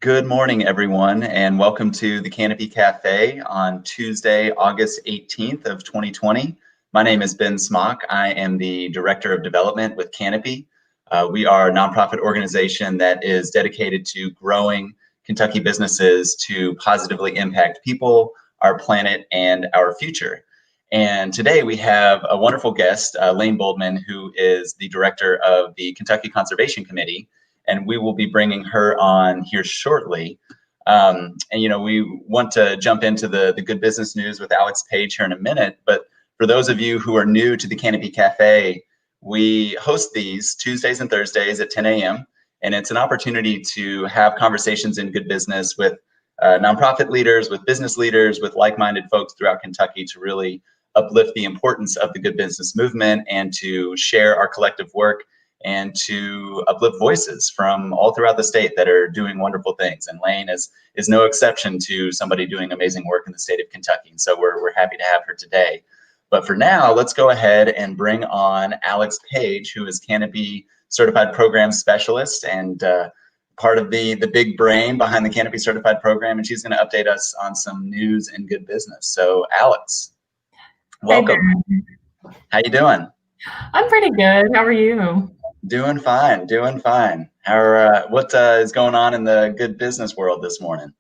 Good morning, everyone, and welcome to the Canopy Cafe on Tuesday, August 18th of 2020. My name is Ben Smock. I am the Director of Development with Canopy. We are a nonprofit organization that is dedicated to growing Kentucky businesses to positively impact people, our planet, and our future. And today we have a wonderful guest, Lane Boldman, who is the Director of the Kentucky Conservation Committee, and we will be bringing her on here shortly. We want to jump into the good business news with Alex Page here in a minute, but for those of you who are new to the Canopy Cafe, we host these Tuesdays and Thursdays at 10 a.m., and it's an opportunity to have conversations in good business with nonprofit leaders, with business leaders, with like-minded folks throughout Kentucky to really uplift the importance of the good business movement and to share our collective work and to uplift voices from all throughout the state that are doing wonderful things. And Lane is no exception to somebody doing amazing work in the state of Kentucky. And so we're happy to have her today. But for now, let's go ahead and bring on Alex Page, who is Canopy Certified Program Specialist and part of the big brain behind the Canopy Certified Program. And she's going to update us on some news and good business. So Alex, welcome. Hey, how you doing? I'm pretty good. How are you? Doing fine, doing fine. What is going on in the good business world this morning?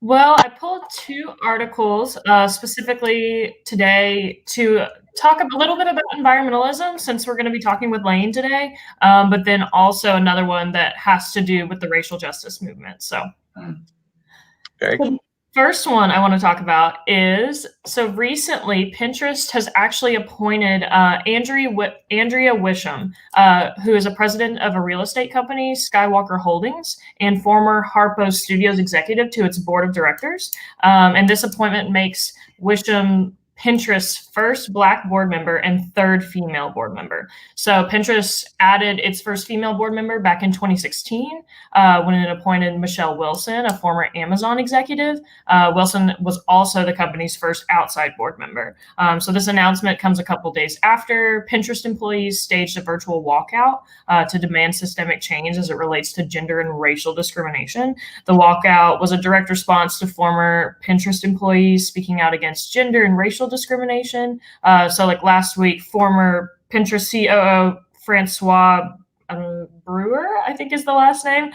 Well, I pulled two articles specifically today to talk a little bit about environmentalism, since we're going to be talking with Lane today, but then also another one that has to do with the racial justice movement. So, Very cool. First one I want to talk about is, so recently Pinterest has actually appointed Andrea Wisham, who is a president of a real estate company, Skywalker Holdings, and former Harpo Studios executive, to its board of directors. And this appointment makes Wisham Pinterest's first Black board member and third female board member. So Pinterest added its first female board member back in 2016 when it appointed Michelle Wilson, a former Amazon executive. Wilson was also the company's first outside board member. So this announcement comes a couple days after Pinterest employees staged a virtual walkout to demand systemic change as it relates to gender and racial discrimination. The walkout was a direct response to former Pinterest employees speaking out against gender and racial discrimination. So like last week, former Pinterest COO Francois Brewer, I think is the last name,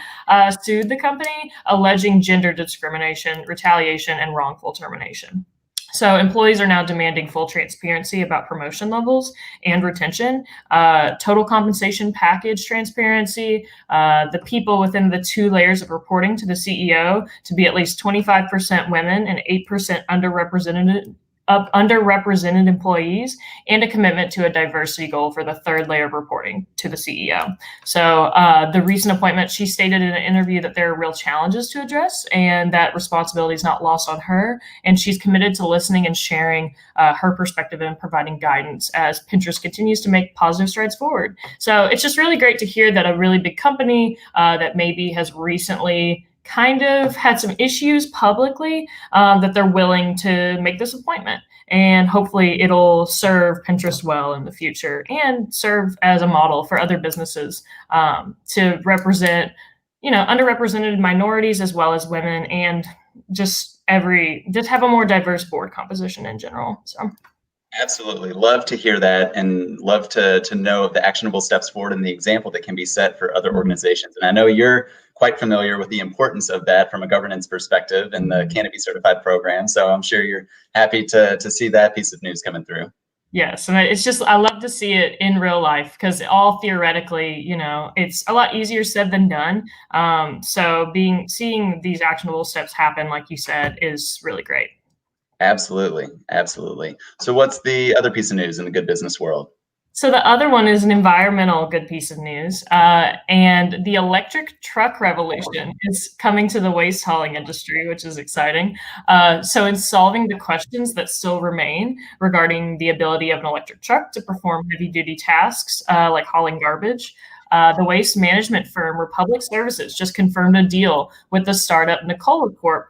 sued the company, alleging gender discrimination, retaliation, and wrongful termination. So employees are now demanding full transparency about promotion levels and retention, total compensation package transparency, the people within the 2 layers of reporting to the CEO to be at least 25% women and 8% underrepresented employees, and a commitment to a diversity goal for the 3rd layer of reporting to the CEO. So the recent appointment, she stated in an interview that there are real challenges to address and that responsibility is not lost on her. And she's committed to listening and sharing her perspective and providing guidance as Pinterest continues to make positive strides forward. So it's just really great to hear that a really big company that maybe has recently kind of had some issues publicly, that they're willing to make this appointment. And hopefully it'll serve Pinterest well in the future and serve as a model for other businesses to represent, underrepresented minorities as well as women, and just have a more diverse board composition in general. So. Absolutely. Love to hear that, and love to know of the actionable steps forward and the example that can be set for other organizations. And I know you're quite familiar with the importance of that from a governance perspective in the Canopy Certified Program. So I'm sure you're happy to see that piece of news coming through. Yes, and it's just, I love to see it in real life, because all theoretically, it's a lot easier said than done. So seeing these actionable steps happen, like you said, is really great. Absolutely. Absolutely. So what's the other piece of news in the good business world? So the other one is an environmental good piece of news, and the electric truck revolution is coming to the waste hauling industry, which is exciting. So in solving the questions that still remain regarding the ability of an electric truck to perform heavy-duty tasks like hauling garbage, the waste management firm Republic Services just confirmed a deal with the startup Nikola Corp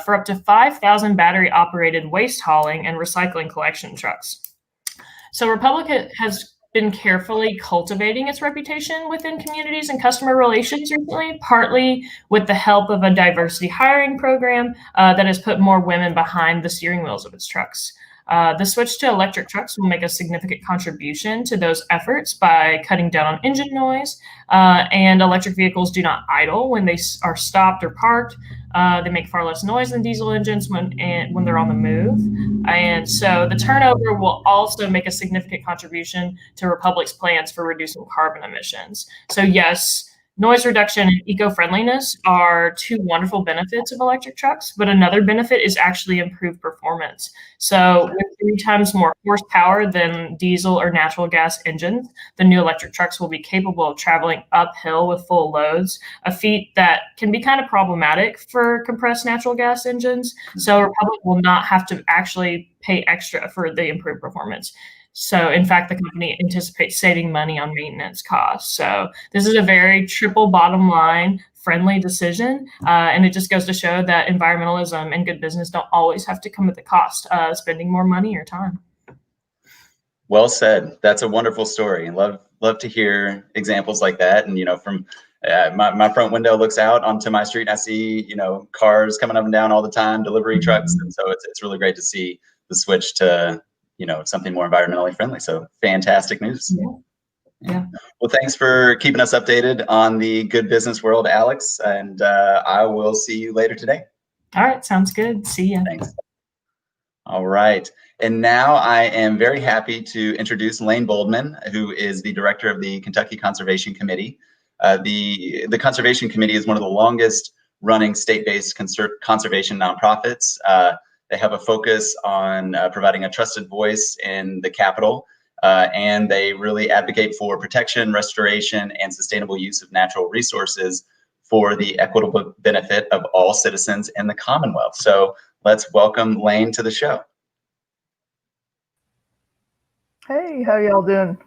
for up to 5,000 battery-operated waste hauling and recycling collection trucks. So Republic has been carefully cultivating its reputation within communities and customer relations recently, partly with the help of a diversity hiring program that has put more women behind the steering wheels of its trucks. The switch to electric trucks will make a significant contribution to those efforts by cutting down on engine noise. And electric vehicles do not idle when they are stopped or parked. They make far less noise than diesel engines when they're on the move. And so the turnover will also make a significant contribution to Republic's plans for reducing carbon emissions. So yes, noise reduction and eco-friendliness are two wonderful benefits of electric trucks, but another benefit is actually improved performance. So with 3 times more horsepower than diesel or natural gas engines, the new electric trucks will be capable of traveling uphill with full loads, a feat that can be kind of problematic for compressed natural gas engines. So Republic will not have to actually pay extra for the improved performance. So in fact, the company anticipates saving money on maintenance costs. So this is a very triple bottom line friendly decision. And it just goes to show that environmentalism and good business don't always have to come at the cost of spending more money or time. Well said. That's a wonderful story. Love to hear examples like that. And from my front window looks out onto my street and I see cars coming up and down all the time, delivery trucks, and so it's really great to see the switch to something more environmentally friendly. So fantastic news. Yeah. Well, thanks for keeping us updated on the good business world, Alex, and I will see you later today. All right, sounds good. See ya. Thanks. All right. And now I am very happy to introduce Lane Boldman, who is the director of the Kentucky Conservation Committee. The Conservation Committee is one of the longest running state-based conservation nonprofits. They have a focus on providing a trusted voice in the Capitol, and they really advocate for protection, restoration, and sustainable use of natural resources for the equitable benefit of all citizens in the Commonwealth. So let's welcome Lane to the show. Hey, how y'all doing?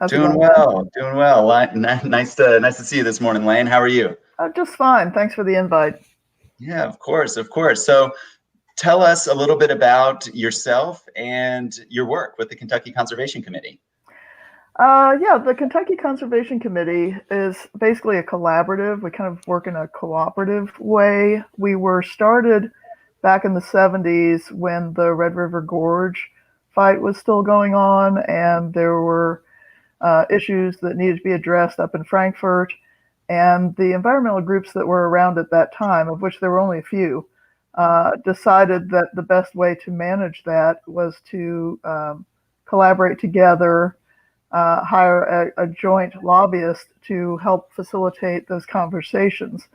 Doing well. Nice to see you this morning, Lane. How are you? Just fine. Thanks for the invite. Yeah, of course. So tell us a little bit about yourself and your work with the Kentucky Conservation Committee. Yeah, the Kentucky Conservation Committee is basically a collaborative. We kind of work in a cooperative way. We were started back in the 70s when the Red River Gorge fight was still going on, and there were issues that needed to be addressed up in Frankfort. And the environmental groups that were around at that time, of which there were only a few, decided that the best way to manage that was to collaborate together, hire a joint lobbyist to help facilitate those conversations.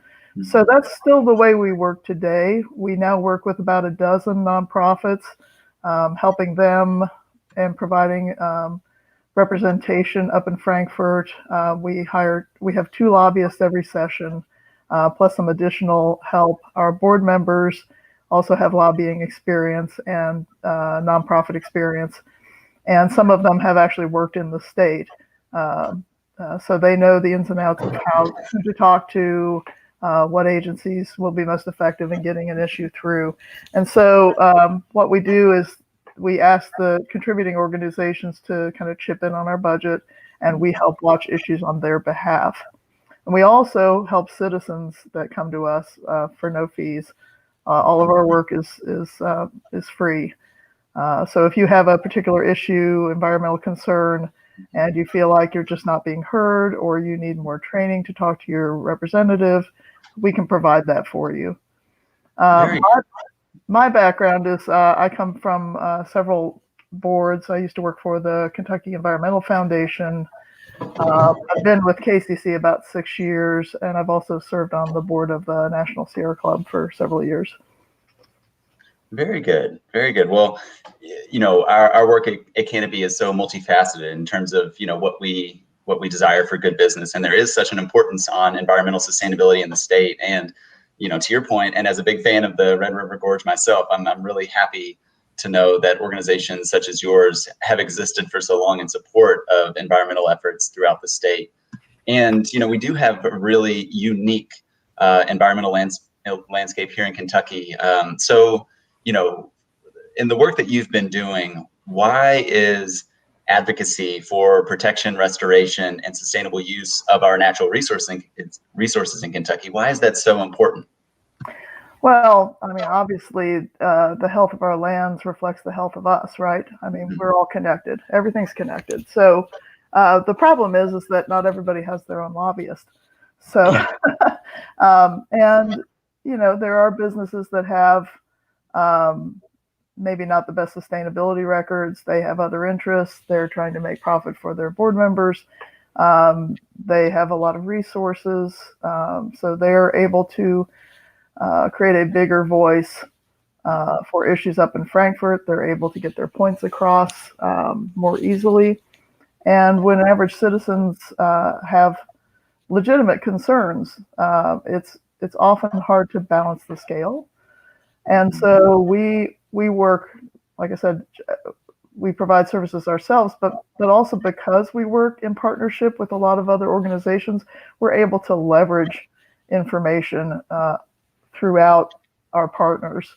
So that's still the way we work today. We now work with about a dozen nonprofits, helping them and providing representation up in Frankfurt. We have 2 lobbyists every session, plus some additional help. Our board members also have lobbying experience and nonprofit experience, and some of them have actually worked in the state. So they know the ins and outs of who to talk to, what agencies will be most effective in getting an issue through. And so what we do is we ask the contributing organizations to kind of chip in on our budget, and we help watch issues on their behalf. And we also help citizens that come to us for no fees. All of our work is free. So if you have a particular issue, environmental concern, and you feel like you're just not being heard, or you need more training to talk to your representative, we can provide that for you. My background is I come from several boards. I used to work for the Kentucky Environmental Foundation. I've been with KCC about 6 years, and I've also served on the board of the National Sierra Club for several years. Very good. Very good. Well, our work at Canopy is so multifaceted in terms of, what we desire for good business. And there is such an importance on environmental sustainability in the state. And, to your point, and as a big fan of the Red River Gorge myself, I'm really happy to know that organizations such as yours have existed for so long in support of environmental efforts throughout the state. And, we do have a really unique environmental landscape here in Kentucky. So, in the work that you've been doing, why is advocacy for protection, restoration, and sustainable use of our natural resources in Kentucky. Why is that so important? Well, I mean, obviously, the health of our lands reflects the health of us, right? I mean, we're all connected. Everything's connected. So the problem is that not everybody has their own lobbyist. So, and there are businesses that have maybe not the best sustainability records. They have other interests. They're trying to make profit for their board members. They have a lot of resources, so they're able to create a bigger voice for issues up in Frankfurt. They're able to get their points across more easily. And when average citizens have legitimate concerns, it's often hard to balance the scale. And so we work, like I said, we provide services ourselves, but also because we work in partnership with a lot of other organizations, we're able to leverage information throughout our partners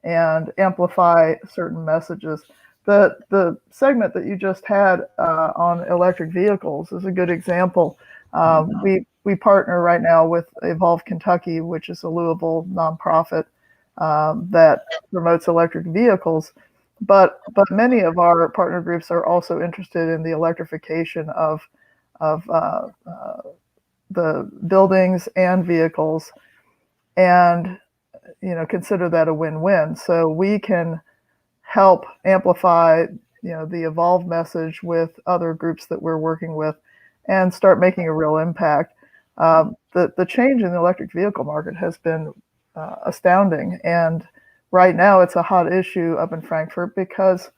and amplify certain messages. The segment that you just had on electric vehicles is a good example. We partner right now with Evolve Kentucky, which is a Louisville nonprofit that promotes electric vehicles. But many of our partner groups are also interested in the electrification of the buildings and vehicles, and consider that a win-win. So we can help amplify the Evolve message with other groups that we're working with, and start making a real impact. The change in the electric vehicle market has been astounding, and right now it's a hot issue up in Frankfurt because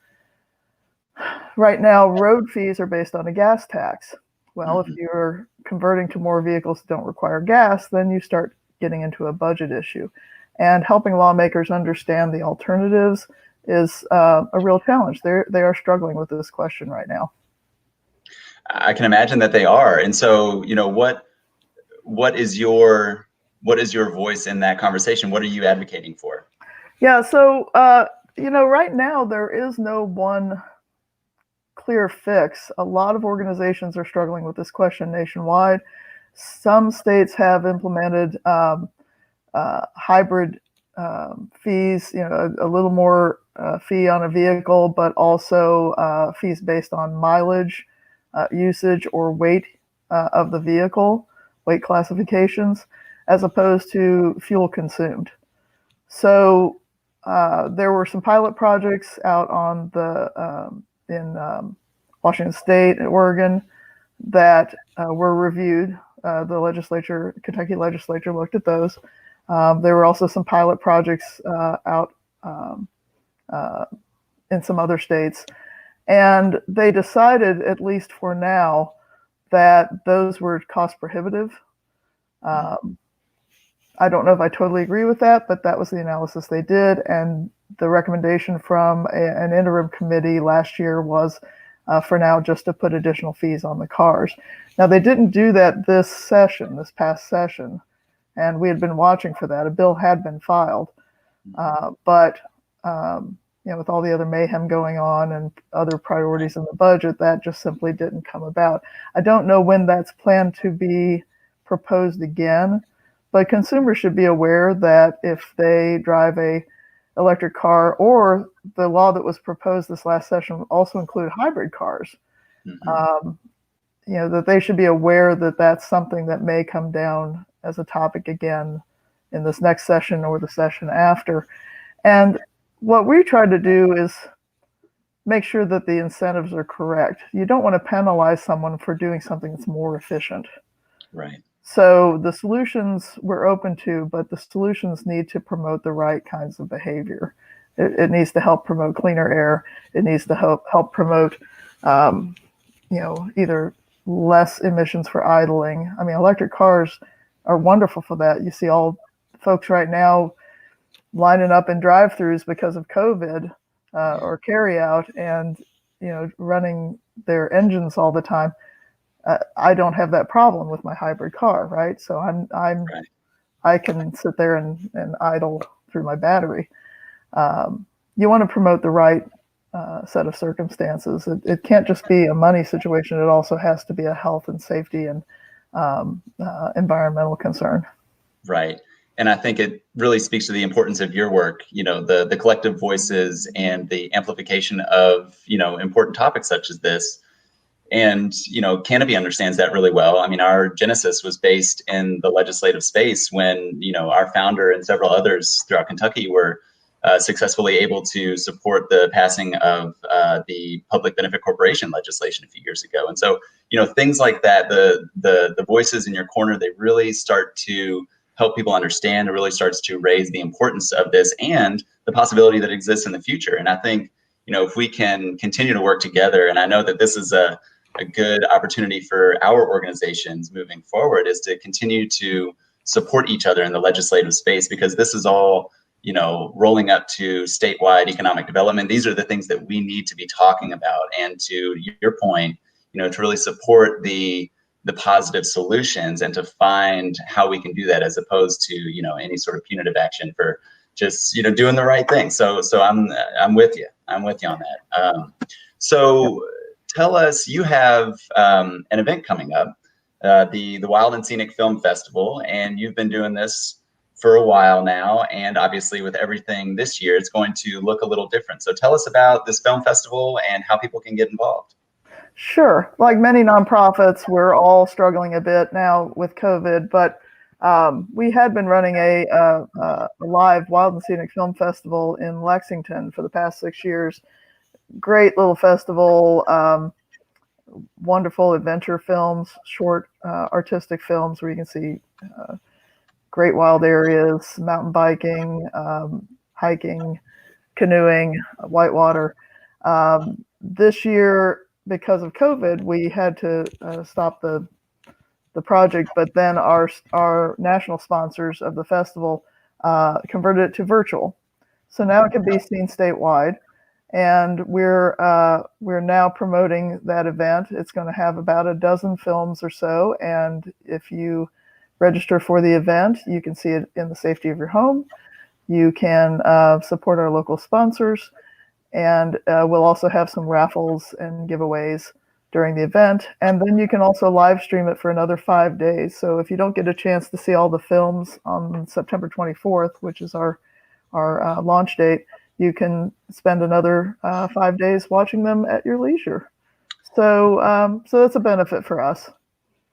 right now road fees are based on a gas tax. Well, if you're converting to more vehicles that don't require gas, then you start getting into a budget issue. And helping lawmakers understand the alternatives is a real challenge. They are struggling with this question right now. I can imagine that they are. And so, what is your voice in that conversation? What are you advocating for? Yeah, so right now there is no one clear fix. A lot of organizations are struggling with this question nationwide. Some states have implemented hybrid fees, a little more fee on a vehicle, but also fees based on mileage, usage, or weight of the vehicle, weight classifications, as opposed to fuel consumed. So there were some pilot projects out on in Washington State and Oregon that were reviewed. The Kentucky legislature looked at those. There were also some pilot projects out in some other states, and they decided, at least for now, that those were cost prohibitive. I don't know if I totally agree with that, but that was the analysis they did, and the recommendation from an interim committee last year was for now just to put additional fees on the cars. Now, they didn't do that this past session, and we had been watching for that. A bill had been filed, but with all the other mayhem going on and other priorities in the budget, that just simply didn't come about. I don't know when that's planned to be proposed again, but consumers should be aware that if they drive a electric car, or the law that was proposed this last session also include hybrid cars, that they should be aware that that's something that may come down as a topic again in this next session or the session after. And what we try to do is make sure that the incentives are correct. You don't want to penalize someone for doing something that's more efficient. Right. So the solutions we're open to, but the solutions need to promote the right kinds of behavior. It needs to help promote cleaner air. It needs to help promote, either less emissions for idling. I mean, electric cars are wonderful for that. You see all folks right now lining up in drive-throughs because of COVID or carry-out, and running their engines all the time. I don't have that problem with my hybrid car, right? So I can sit there and idle through my battery. You want to promote the right set of circumstances. It can't just be a money situation. It also has to be a health and safety and environmental concern. Right. And I think it really speaks to the importance of your work, the collective voices and the amplification of, important topics such as this. And, Canopy understands that really well. I mean, our genesis was based in the legislative space when, our founder and several others throughout Kentucky were successfully able to support the passing of the public benefit corporation legislation a few years ago. And so, things like that, the voices in your corner, they really start to help people understand. It really starts to raise the importance of this and the possibility that exists in the future. And I think, if we can continue to work together, and I know that this is a good opportunity for our organizations moving forward, is to continue to support each other in the legislative space, because this is all, rolling up to statewide economic development. These are the things that we need to be talking about. And to your point, to really support the positive solutions and to find how we can do that, as opposed to, any sort of punitive action for just, doing the right thing. So I'm with you. I'm with you on that. Tell us, you have an event coming up, the Wild and Scenic Film Festival, and you've been doing this for a while now. And obviously with everything this year, it's going to look a little different. So tell us about this film festival and how people can get involved. Sure. Like many nonprofits, we're all struggling a bit now with COVID, but we had been running a live Wild and Scenic Film Festival in Lexington for the past 6 years. Great little festival, wonderful adventure films, short artistic films where you can see great wild areas, mountain biking, hiking, canoeing, whitewater. This year, because of COVID, we had to stop the project, but then our national sponsors of the festival converted it to virtual. So now it can be seen statewide. And we're now promoting that event. It's going to have about a dozen films or so. And if you register for the event, you can see it in the safety of your home. You can support our local sponsors. And we'll also have some raffles and giveaways during the event. And then you can also live stream it for another 5 days. So if you don't get a chance to see all the films on September 24th, which is our launch date, you can spend another 5 days watching them at your leisure. So that's a benefit for us.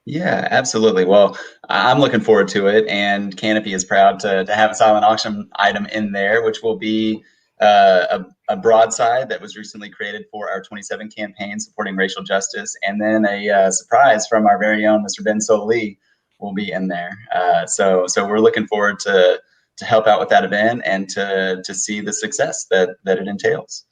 Yeah, absolutely. Well, I'm looking forward to it, and Canopy is proud to have a silent auction item in there, which will be a broadside that was recently created for our 27 campaign supporting racial justice, and then a surprise from our very own Mr. Ben Lee will be in there. So we're looking forward to help out with that event and to see the success that it entails.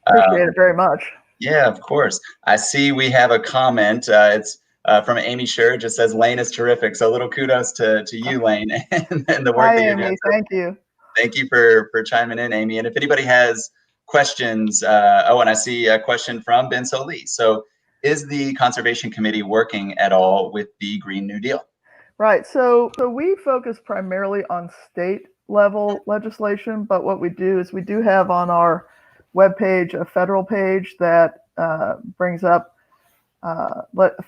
Appreciate it very much. Yeah, of course. I see we have a comment. It's from Amy Scher. It just says Lane is terrific. So a little kudos to you, Lane, and the work that you're doing. Amy, thank you. Thank you for chiming in, Amy. And if anybody has questions, and I see a question from Ben Lee. So is the Conservation Committee working at all with the Green New Deal? Right. So we focus primarily on state level legislation, but what we do is we do have on our webpage a federal page that brings up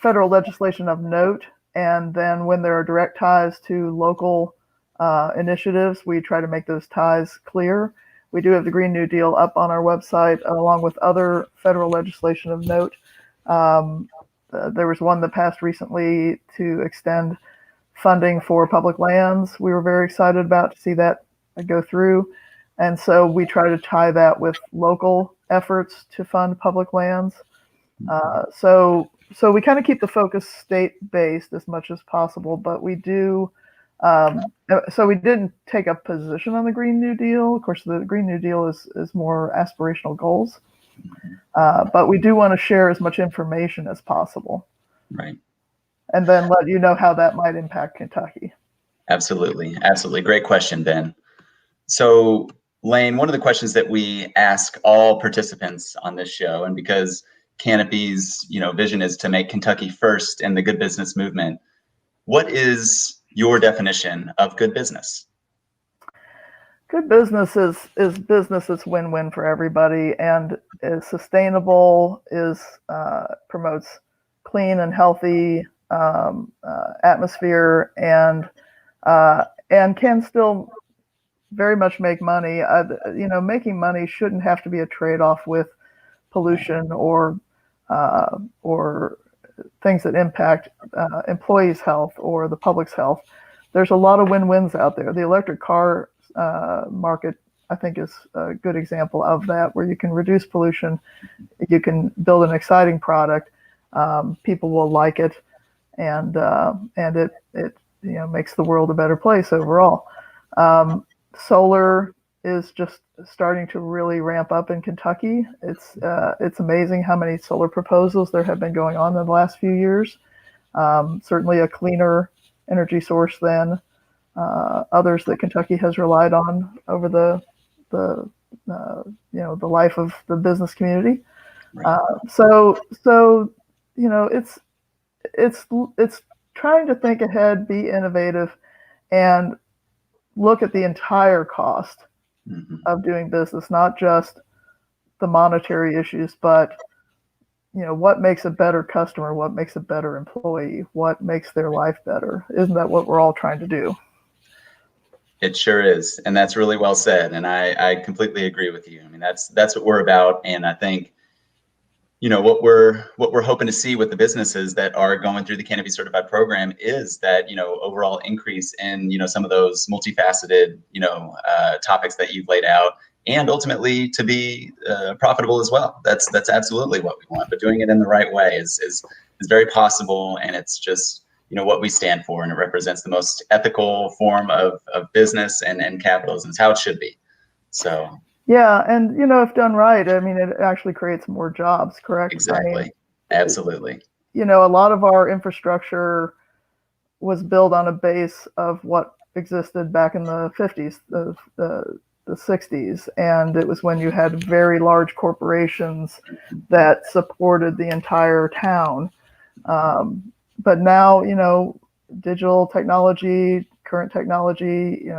federal legislation of note. And then when there are direct ties to local initiatives, we try to make those ties clear. We do have the Green New Deal up on our website, along with other federal legislation of note. There was one that passed recently to extend funding for public lands. We were very excited about to see that go through. And so we try to tie that with local efforts to fund public lands. So we kind of keep the focus state-based as much as possible, but we do, so we didn't take a position on the Green New Deal. Of course, the Green New Deal is more aspirational goals, but we do want to share as much information as possible. Right. And then let you know how that might impact Kentucky. Absolutely. Absolutely. Great question, Ben. So Lane, one of the questions that we ask all participants on this show, and because Canopy's vision is to make Kentucky first in the good business movement, what is your definition of good business? Good business is business that's win-win for everybody and is sustainable, is promotes clean and healthy atmosphere, and can still very much make money. Making money shouldn't have to be a trade-off with pollution or things that impact employees' health or the public's health. There's a lot of win-wins out there. The electric car market, I think, is a good example of that, where you can reduce pollution, you can build an exciting product, people will like it, and it makes the world a better place overall. Solar is just starting to really ramp up in Kentucky. It's amazing how many solar proposals there have been going on in the last few years. Certainly a cleaner energy source than others that Kentucky has relied on over the life of the business community. Right. So it's trying to think ahead, be innovative, and look at the entire cost of doing business, not just the monetary issues, but what makes a better customer, what makes a better employee, what makes their life better. Isn't that what we're all trying to do? It sure is, and that's really well said, and I completely agree with you. I mean, that's what we're about, and I think what we're hoping to see with the businesses that are going through the Canopy certified program is that overall increase in some of those multifaceted topics that you've laid out, and ultimately to be profitable as well. That's absolutely what we want, but doing it in the right way is very possible, and it's just what we stand for, and it represents the most ethical form of business and capitalism. It's how it should be. So. Yeah, and if done right, I mean, it actually creates more jobs, correct? Exactly. I mean, Absolutely. A lot of our infrastructure was built on a base of what existed back in the 50s, the 60s, and it was when you had very large corporations that supported the entire town. But now, digital technology, current technology,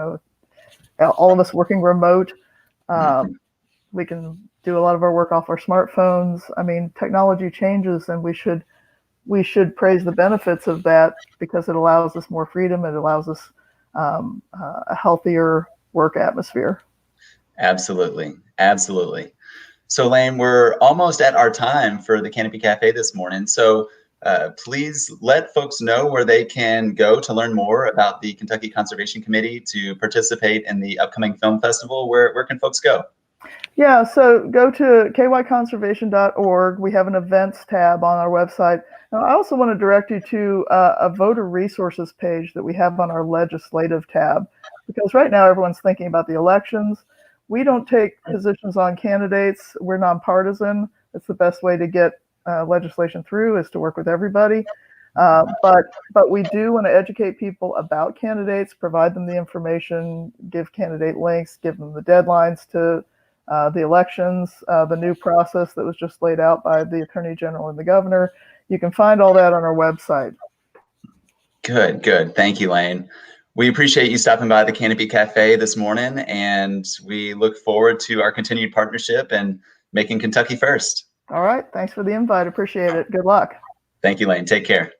all of us working remote. We can do a lot of our work off our smartphones. I mean, technology changes, and we should praise the benefits of that because it allows us more freedom. It allows us a healthier work atmosphere. Absolutely. Absolutely. So Lane, we're almost at our time for the Canopy Cafe this morning. So please let folks know where they can go to learn more about the Kentucky Conservation Committee, to participate in the upcoming film festival. Where can folks go? Yeah, so go to kyconservation.org. We have an events tab on our website. Now, I also want to direct you to a voter resources page that we have on our legislative tab, because right now everyone's thinking about the elections. We don't take positions on candidates. We're nonpartisan. It's the best way to get legislation through, is to work with everybody. But we do want to educate people about candidates, provide them the information, give candidate links, give them the deadlines to the elections, the new process that was just laid out by the Attorney General and the Governor. You can find all that on our website. Good. Thank you, Lane. We appreciate you stopping by the Canopy Cafe this morning, and we look forward to our continued partnership and making Kentucky first. All right. Thanks for the invite. Appreciate it. Good luck. Thank you, Lane. Take care.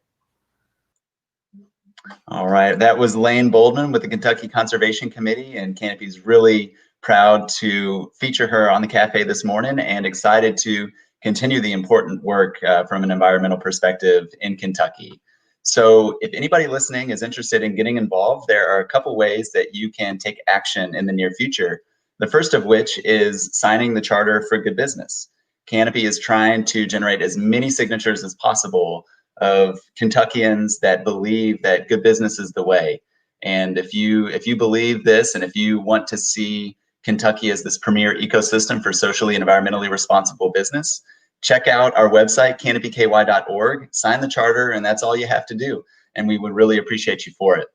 All right. That was Lane Boldman with the Kentucky Conservation Committee, and Canopy's really proud to feature her on the cafe this morning, and excited to continue the important work from an environmental perspective in Kentucky. So if anybody listening is interested in getting involved, there are a couple ways that you can take action in the near future. The first of which is signing the Charter for Good Business. Canopy is trying to generate as many signatures as possible of Kentuckians that believe that good business is the way. And if you believe this, and if you want to see Kentucky as this premier ecosystem for socially and environmentally responsible business, check out our website, canopyky.org, sign the charter, and that's all you have to do. And we would really appreciate you for it.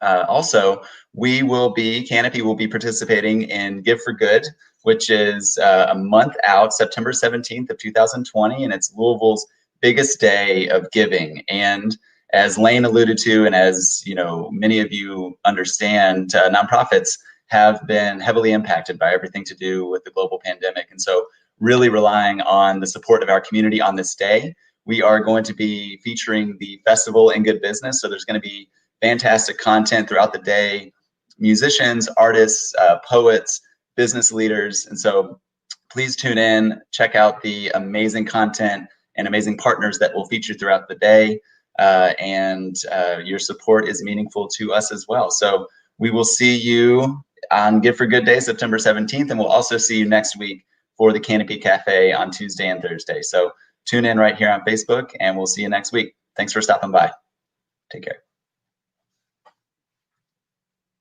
Also, Canopy will be participating in Give for Good, which is a month out, September 17th of 2020, and it's Louisville's biggest day of giving. And as Lane alluded to, and as many of you understand, nonprofits have been heavily impacted by everything to do with the global pandemic. And so really relying on the support of our community on this day. We are going to be featuring the festival in good business. So there's going to be fantastic content throughout the day, musicians, artists, poets, business leaders. And so please tune in, check out the amazing content and amazing partners that will feature throughout the day. And your support is meaningful to us as well. So we will see you on Give for Good Day, September 17th, and we'll also see you next week for the Canopy Cafe on Tuesday and Thursday. So tune in right here on Facebook, and we'll see you next week. Thanks for stopping by. Take care.